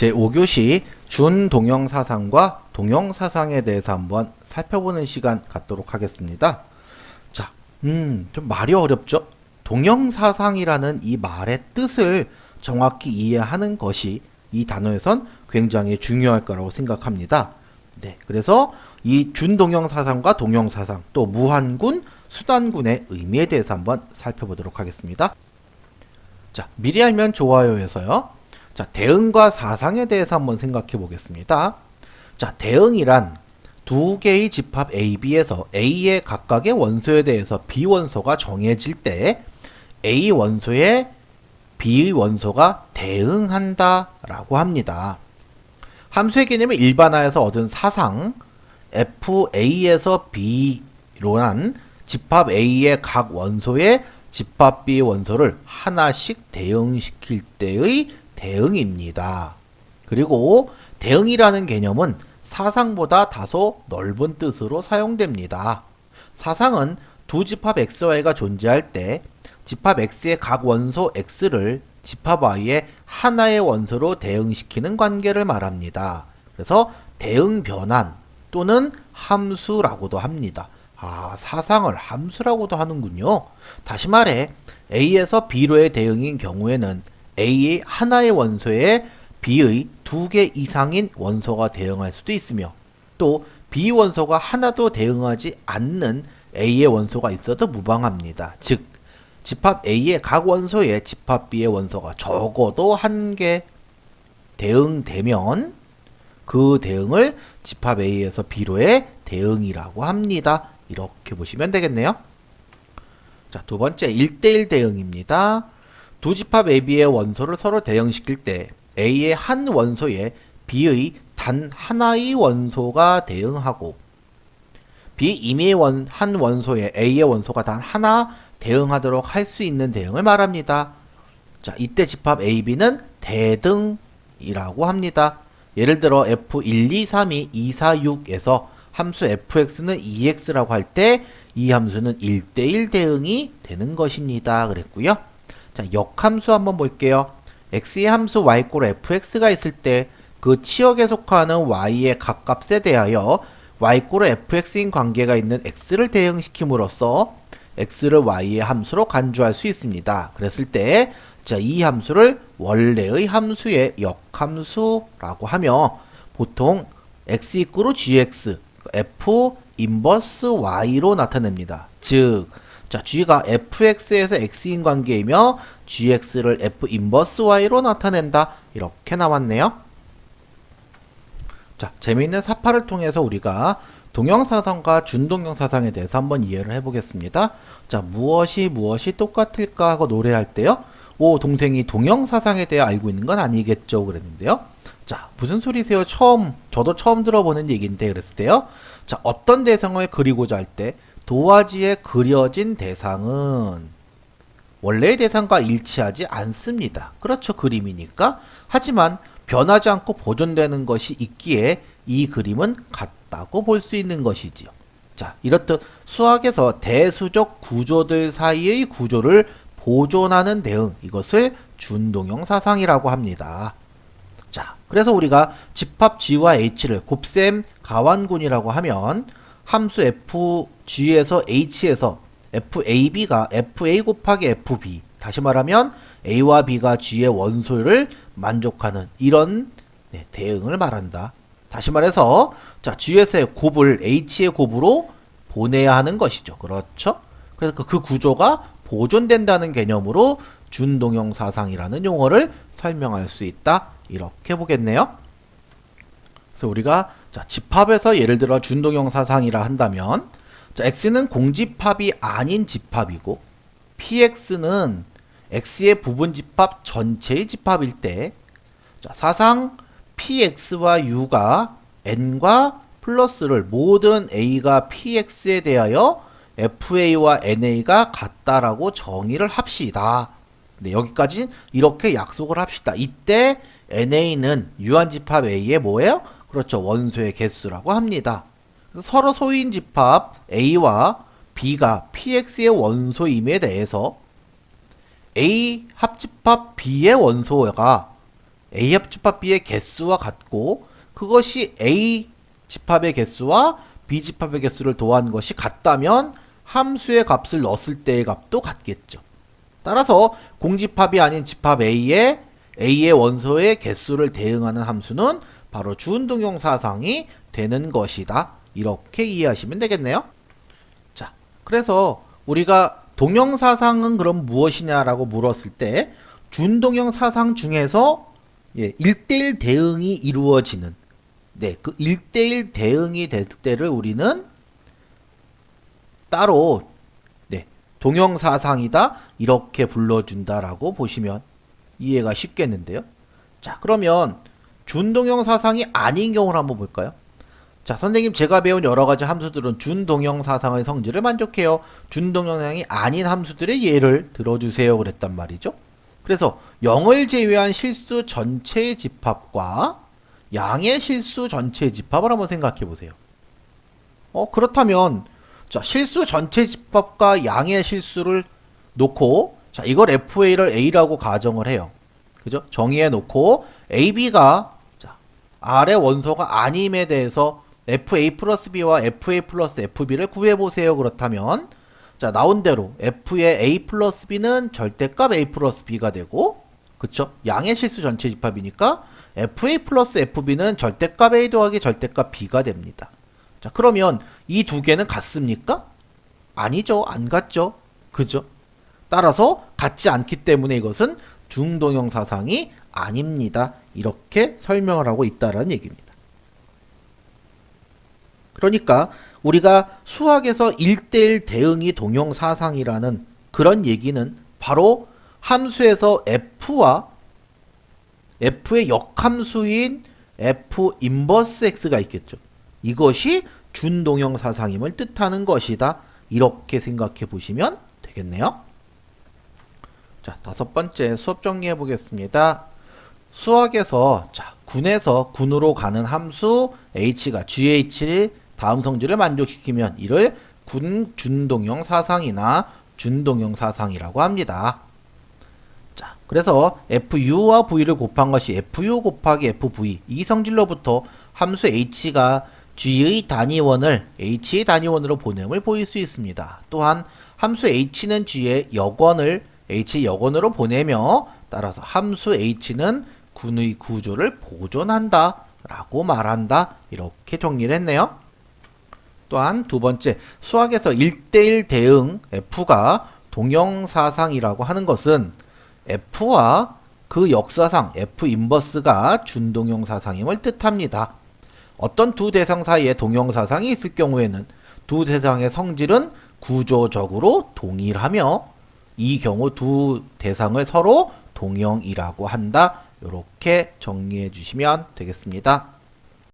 제5교시 준동형사상과 동형사상에 대해서 한번 살펴보는 시간 갖도록 하겠습니다. 자, 좀 말이 어렵죠? 동형사상이라는 이 말의 뜻을 정확히 이해하는 것이 이 단어에선 굉장히 중요할 거라고 생각합니다. 네, 그래서 이 준동형사상과 동형사상, 또 무한군, 수단군의 의미에 대해서 한번 살펴보도록 하겠습니다. 자, 미리 알면 좋아요에서요. 자, 대응과 사상에 대해서 한번 생각해 보겠습니다. 자, 대응이란 두 개의 집합 A, B에서 A의 각각의 원소에 대해서 B 원소가 정해질 때 A 원소에 B의 원소가 대응한다 라고 합니다. 함수의 개념을 일반화해서 얻은 사상 FA에서 B로란 집합 A의 각 원소에 집합 B의 원소를 하나씩 대응시킬 때의 대응입니다. 그리고 대응이라는 개념은 사상보다 다소 넓은 뜻으로 사용됩니다. 사상은 두 집합 XY가 존재할 때 집합 X의 각 원소 X를 집합 Y의 하나의 원소로 대응시키는 관계를 말합니다. 그래서 대응 변환 또는 함수라고도 합니다. 사상을 함수라고도 하는군요. 다시 말해 A에서 B로의 대응인 경우에는 A의 하나의 원소에 B의 두 개 이상인 원소가 대응할 수도 있으며 또 B 원소가 하나도 대응하지 않는 A의 원소가 있어도 무방합니다. 즉 집합 A의 각 원소에 집합 B의 원소가 적어도 한 개 대응되면 그 대응을 집합 A에서 B로의 대응이라고 합니다. 이렇게 보시면 되겠네요. 자, 두 번째 1대1 대응입니다. 두 집합 AB의 원소를 서로 대응시킬 때 A의 한 원소에 B의 단 하나의 원소가 대응하고 B 임의의 한 원소에 A의 원소가 단 하나 대응하도록 할 수 있는 대응을 말합니다. 자, 이때 집합 AB는 대등이라고 합니다. 예를 들어 F123이 246에서 함수 fx는 2x라고 할 때 이 함수는 1대1 대응이 되는 것입니다. 그랬고요. 자, 역함수 한번 볼게요. x의 함수 y 꼴 fx가 있을 때 그 치역에 속하는 y의 각값에 대하여 y 꼴 fx인 관계가 있는 x를 대응시킴으로써 x를 y의 함수로 간주할 수 있습니다. 그랬을 때 자, 이 함수를 원래의 함수의 역함수라고 하며 보통 x 이꼬르 gx f 인버스 y로 나타냅니다. 즉 자, g가 fx에서 x인 관계이며 gx를 f 인버스 y로 나타낸다. 이렇게 나왔네요. 자, 재미있는 사파를 통해서 우리가 동형사상과 준동형사상에 대해서 한번 이해를 해보겠습니다. 자, 무엇이 똑같을까 하고 노래할 때요. 오, 동생이 동형사상에 대해 알고 있는 건 아니겠죠? 그랬는데요. 자, 무슨 소리세요? 저도 처음 들어보는 얘기인데 그랬을 때요. 자, 어떤 대상을 그리고자 할 때 도화지에 그려진 대상은 원래의 대상과 일치하지 않습니다. 그렇죠. 그림이니까. 하지만 변하지 않고 보존되는 것이 있기에 이 그림은 같다고 볼 수 있는 것이지요. 자, 이렇듯 수학에서 대수적 구조들 사이의 구조를 보존하는 대응, 이것을 준동형사상이라고 합니다. 자, 그래서 우리가 집합 G와 H를 곱셈 가완군이라고 하면 함수 FG에서 H에서 FAB가 FA 곱하기 FB, 다시 말하면 A와 B가 G의 원소를 만족하는 이런 대응을 말한다. 다시 말해서 자, G에서의 곱을 H의 곱으로 보내야 하는 것이죠. 그렇죠? 그래서 그 구조가 보존된다는 개념으로 준동형사상이라는 용어를 설명할 수 있다. 이렇게 보겠네요. 그래서 우리가 자, 집합에서 예를 들어 준동형사상이라 한다면 자, x는 공집합이 아닌 집합이고 px는 x의 부분집합 전체의 집합일 때 자, 사상 px와 u가 n과 플러스를 모든 a가 px에 대하여 fa와 na가 같다라고 정의를 합시다. 네, 여기까지 이렇게 약속을 합시다. 이때 na는 유한집합 a의 뭐예요? 그렇죠. 원소의 개수라고 합니다. 그래서 서로 소인 집합 a와 b가 px의 원소임에 대해서 a 합집합 b의 원소가 A합 집합 B의 개수와 같고 그것이 A 집합의 개수와 B 집합의 개수를 더한 것이 같다면 함수의 값을 넣었을 때의 값도 같겠죠. 따라서 공집합이 아닌 집합 A의 원소의 개수를 대응하는 함수는 바로 주운동형 사상이 되는 것이다. 이렇게 이해하시면 되겠네요. 자, 그래서 우리가 동형사상은 그럼 무엇이냐라고 물었을 때 준동형 사상 중에서 1대1 대응이 이루어지는 그 1대1 대응이 될 때를 우리는 따로 동형사상이다 이렇게 불러준다라고 보시면 이해가 쉽겠는데요. 자, 그러면 준동형 사상이 아닌 경우를 한번 볼까요? 자, 선생님 제가 배운 여러가지 함수들은 준동형 사상의 성질을 만족해요. 준동형 사상이 아닌 함수들의 예를 들어주세요 그랬단 말이죠. 그래서 0을 제외한 실수 전체의 집합과 양의 실수 전체의 집합을 한번 생각해 보세요. 그렇다면 자, 실수 전체 집합과 양의 실수를 놓고 자, 이걸 FA를 A라고 가정을 해요. 그죠? 정의해 놓고 AB가 자, R의 원소가 아님에 대해서 FA 플러스 B와 FA 플러스 FB를 구해보세요. 그렇다면 자, 나온 대로 F의 A 플러스 B는 절대값 A 플러스 B가 되고 그쵸? 양의 실수 전체 집합이니까 FA 플러스 FB는 절대값 A 더하기 절대값 B가 됩니다. 자, 그러면 이 두 개는 같습니까? 아니죠. 안 같죠. 그죠? 따라서 같지 않기 때문에 이것은 중동형 사상이 아닙니다. 이렇게 설명을 하고 있다는 얘기입니다. 그러니까 우리가 수학에서 1대1 대응이 동형 사상이라는 그런 얘기는 바로 함수에서 F와 F의 역함수인 F 인버스 X가 있겠죠. 이것이 준동형 사상임을 뜻하는 것이다. 이렇게 생각해 보시면 되겠네요. 자, 5번째 수업 정리해 보겠습니다. 수학에서 자, 군에서 군으로 가는 함수 h가 GH를 다음 성질을 만족시키면 이를 군 준동형 사상이나 준동형 사상이라고 합니다. 자, 그래서 FU와 V를 곱한 것이 FU 곱하기 FV 이 성질로부터 함수 h가 G의 단위원을 H의 단위원으로 보냄을 보일 수 있습니다. 또한 함수 H는 G의 역원을 H의 역원으로 보내며 따라서 함수 H는 군의 구조를 보존한다 라고 말한다. 이렇게 정리를 했네요. 또한 두 번째, 수학에서 1대1 대응 F가 동형사상이라고 하는 것은 F와 그 역사상 F 인버스가 준동형 사상임을 뜻합니다. 어떤 두 대상 사이에 동형사상이 있을 경우에는 두 대상의 성질은 구조적으로 동일하며 이 경우 두 대상을 서로 동형이라고 한다. 이렇게 정리해 주시면 되겠습니다.